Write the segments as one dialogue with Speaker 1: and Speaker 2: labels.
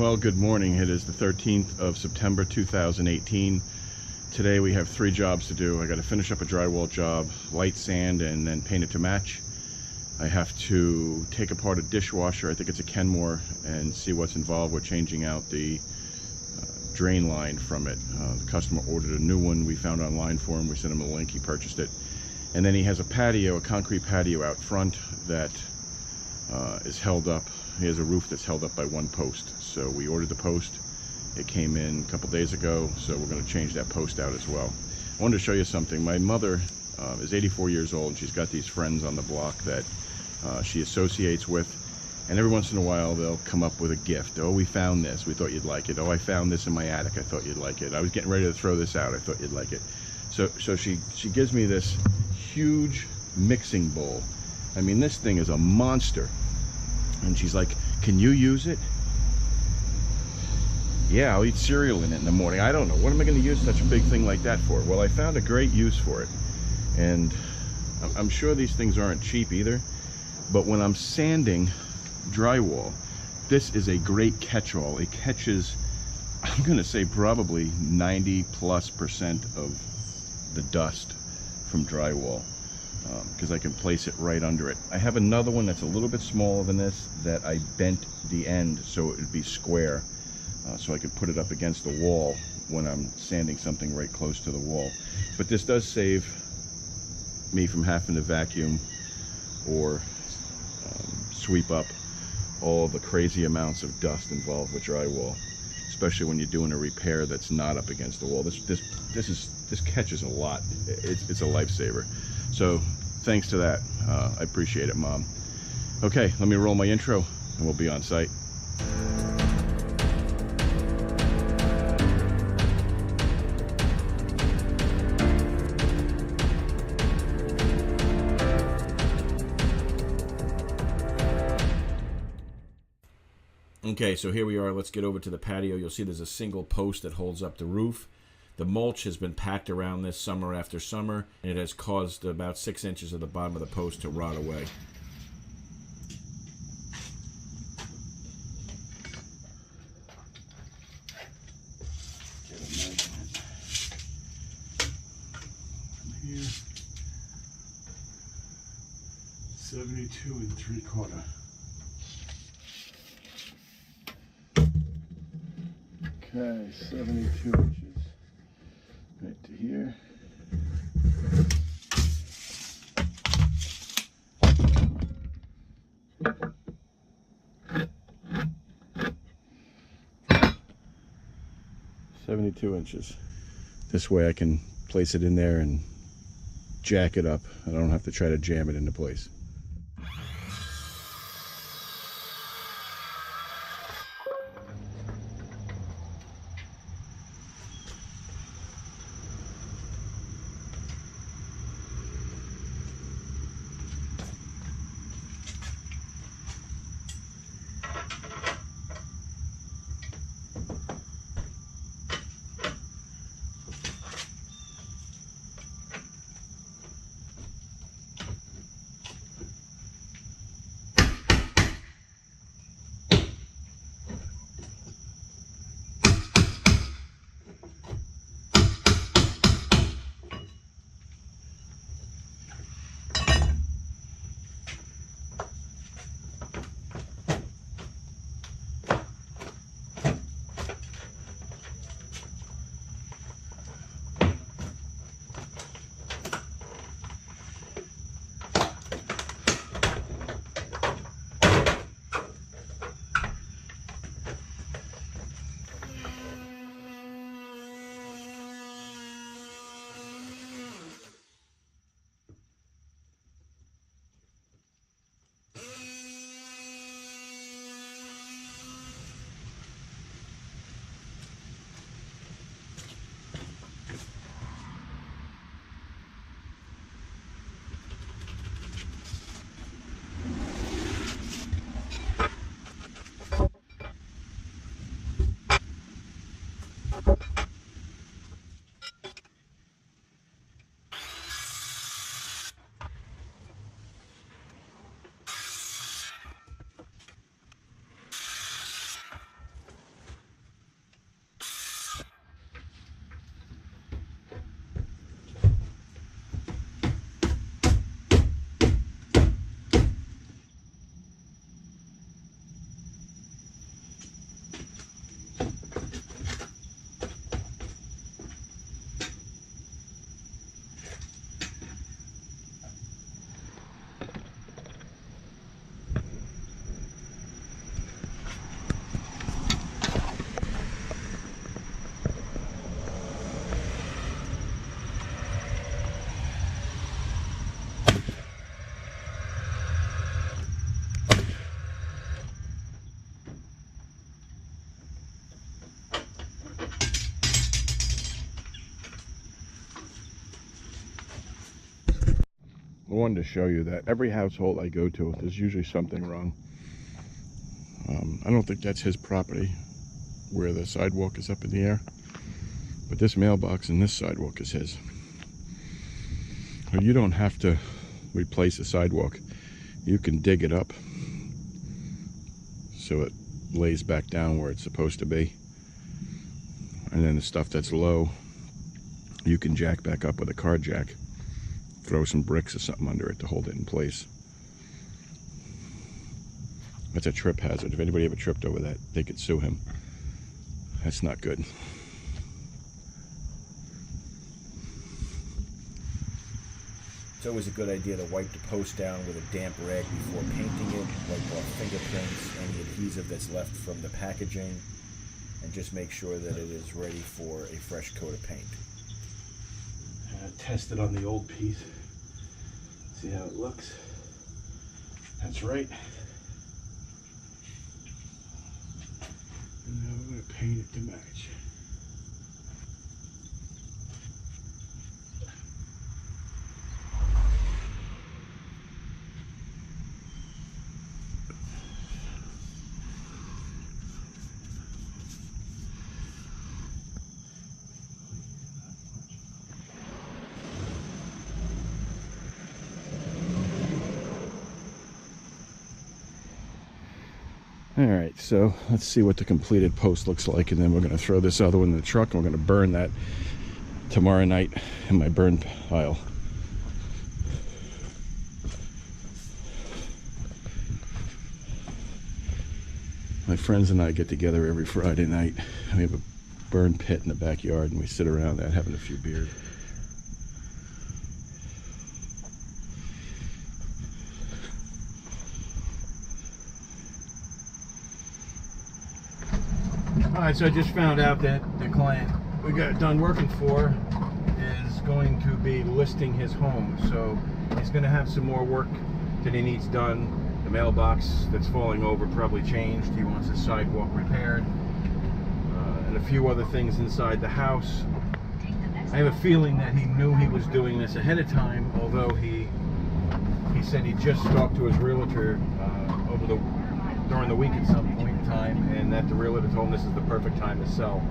Speaker 1: Well, good morning. It is the 13th of September 2018. Today we have 3 jobs to do. I got to finish up a drywall job, light sand, and then paint it to match. I have to take apart a dishwasher, I think it's a Kenmore, and see what's involved with changing out the drain line from it. The customer ordered a new one we found online for him. We sent him a link, he purchased it. And then he has a patio, a concrete patio out front that is held up. He has a roof that's held up by one post. So we ordered the post. It came in a couple days ago, so we're going to change that post out as well. I wanted to show you something. My mother is 84 years old, and she's got these friends on the block that she associates with. And every once in a while, they'll come up with a gift. Oh, we found this. We thought you'd like it. Oh, I found this in my attic. I thought you'd like it. I was getting ready to throw this out. I thought you'd like it. So she gives me this huge mixing bowl. I mean, this thing is a monster. And she's like, can you use it? Yeah, I'll eat cereal in it in the morning. I don't know. What am I going to use such a big thing like that for? Well, I found a great use for it. And I'm sure these things aren't cheap either. But when I'm sanding drywall, this is a great catch-all. It catches, I'm going to say, probably 90+% of the dust from drywall. Because I can place it right under it. I have another one that's a little bit smaller than this that I bent the end so it would be square, so I could put it up against the wall when I'm sanding something right close to the wall. But this does save me from having to vacuum or sweep up all the crazy amounts of dust involved with drywall, especially when you're doing a repair that's not up against the wall. This catches a lot. It's a lifesaver. So thanks to that, I appreciate it, Mom. Okay, let me roll my intro and we'll be on site. Okay, so here we are. Let's get over to the patio. You'll see there's a single post that holds up the roof. The mulch has been packed around this summer after summer, and it has caused about 6 inches of the bottom of the post to rot away. Get a measurement. Here, 72 3/4. Okay, 72 inches. Right to here. $72. This way I can place it in there and jack it up. I don't have to try to jam it into place. wanted to show you that every household I go to, there's usually something wrong. I don't think that's his property where the sidewalk is up in the air, but this mailbox and this sidewalk is his. Well, you don't have to replace the sidewalk. You can dig it up so it lays back down where it's supposed to be, and then the stuff that's low you can jack back up with a car jack. Throw some bricks or something under it to hold it in place. That's a trip hazard. If anybody ever tripped over that, they could sue him. That's not good.
Speaker 2: It's always a good idea to wipe the post down with a damp rag before painting it, wipe off fingerprints, any adhesive that's left from the packaging, and just make sure that it is ready for a fresh coat of paint.
Speaker 1: Test it on the old piece. See how it looks. That's right. And now we're going to paint it to match. Alright, so let's see what the completed post looks like, and then we're going to throw this other one in the truck, and we're going to burn that tomorrow night in my burn pile. My friends and I get together every Friday night. We have a burn pit in the backyard, and we sit around that having a few beers. Alright, so I just found out that the client we got done working for is going to be listing his home. So he's going to have some more work that he needs done. The mailbox that's falling over probably changed. He wants his sidewalk repaired. And a few other things inside the house. I have a feeling that he knew he was doing this ahead of time, although he said he just talked to his realtor during the week at some point in time, and that the realtor told him this is the perfect time to sell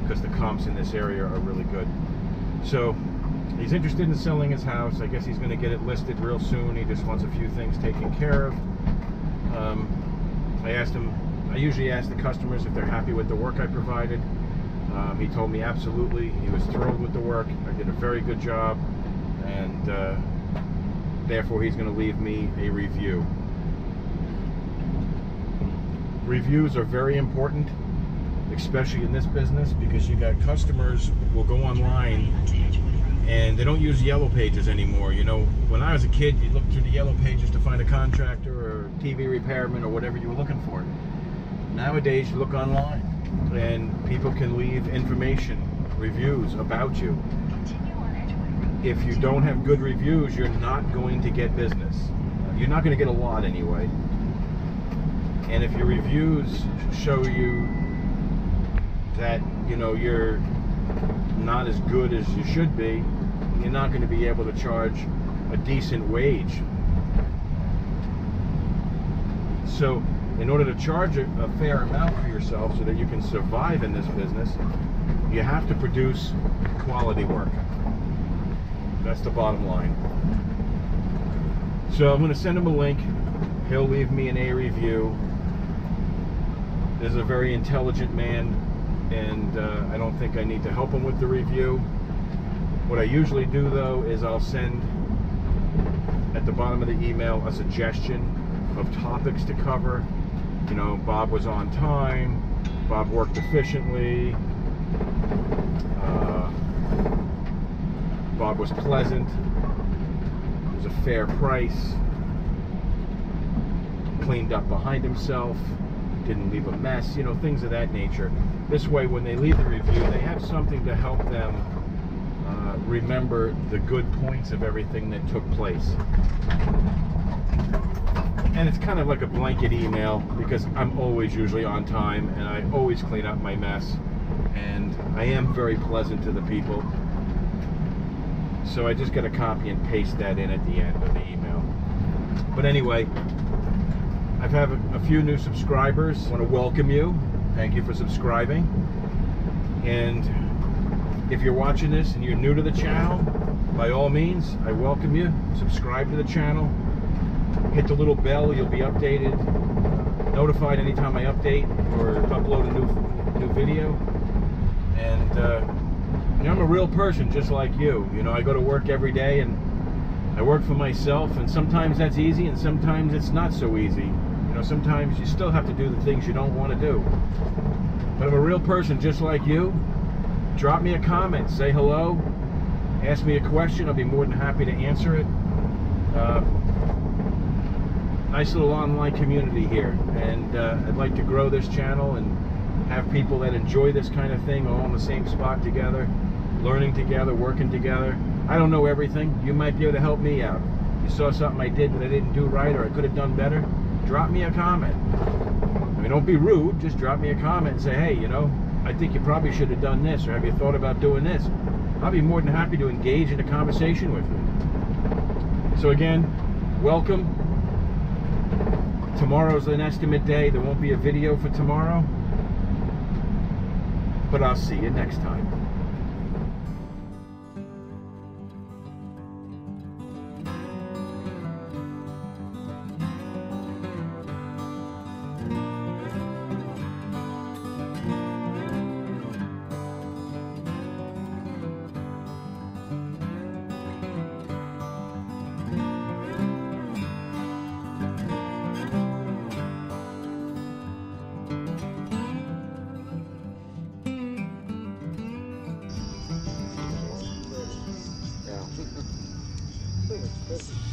Speaker 1: because the comps in this area are really good. So he's interested in selling his house. I guess he's going to get it listed real soon. He just wants a few things taken care of. I usually ask the customers if they're happy with the work I provided. He told me absolutely. He was thrilled with the work. I did a very good job, and therefore he's going to leave me a review. Reviews are very important, especially in this business, because you got customers who will go online and they don't use yellow pages anymore. You know, when I was a kid, you'd look through the yellow pages to find a contractor or TV repairman or whatever you were looking for. Nowadays, you look online and people can leave information, reviews about you. If you don't have good reviews, you're not going to get business. You're not going to get a lot anyway. And if your reviews show you that, you know, you're not as good as you should be, you're not going to be able to charge a decent wage. So in order to charge a fair amount for yourself so that you can survive in this business, you have to produce quality work. That's the bottom line. So I'm going to send him a link. He'll leave me an A review. This is a very intelligent man, and I don't think I need to help him with the review. What I usually do, though, is I'll send at the bottom of the email a suggestion of topics to cover. You know, Bob was on time, Bob worked efficiently, Bob was pleasant, it was a fair price, cleaned up behind himself, didn't leave a mess, you know, things of that nature. This way, when they leave the review, they have something to help them remember the good points of everything that took place. And it's kind of like a blanket email because I'm always usually on time and I always clean up my mess, and I am very pleasant to the people.
Speaker 3: So I just got to copy and paste that in at the end of the email. But anyway, I've had a few new subscribers. I want to welcome you. Thank you for subscribing. And if you're watching this and you're new to the channel, by all means, I welcome you. Subscribe to the channel. Hit the little bell. You'll be updated, notified anytime I update or upload a new video. And you know, I'm a real person just like you. You know, I go to work every day and I work for myself, and sometimes that's easy and sometimes it's not so easy. You know, sometimes you still have to do the things you don't want to do. But I'm a real person just like you. Drop me a comment, say hello, ask me a question. I'll be more than happy to answer it. Nice little online community here, and I'd like to grow this channel and have people that enjoy this kind of thing all in the same spot together, learning together, working together. I don't know everything. You might be able to help me out. You saw something I did that I didn't do right or I could have done better, drop me a comment. I mean, don't be rude, just drop me a comment and say, hey, you know, I think you probably should have done this, or have you thought about doing this? I'll be more than happy to engage in a conversation with you. So again, welcome. Tomorrow's an estimate day. There won't be a video for tomorrow, but I'll see you next time.
Speaker 4: Yeah.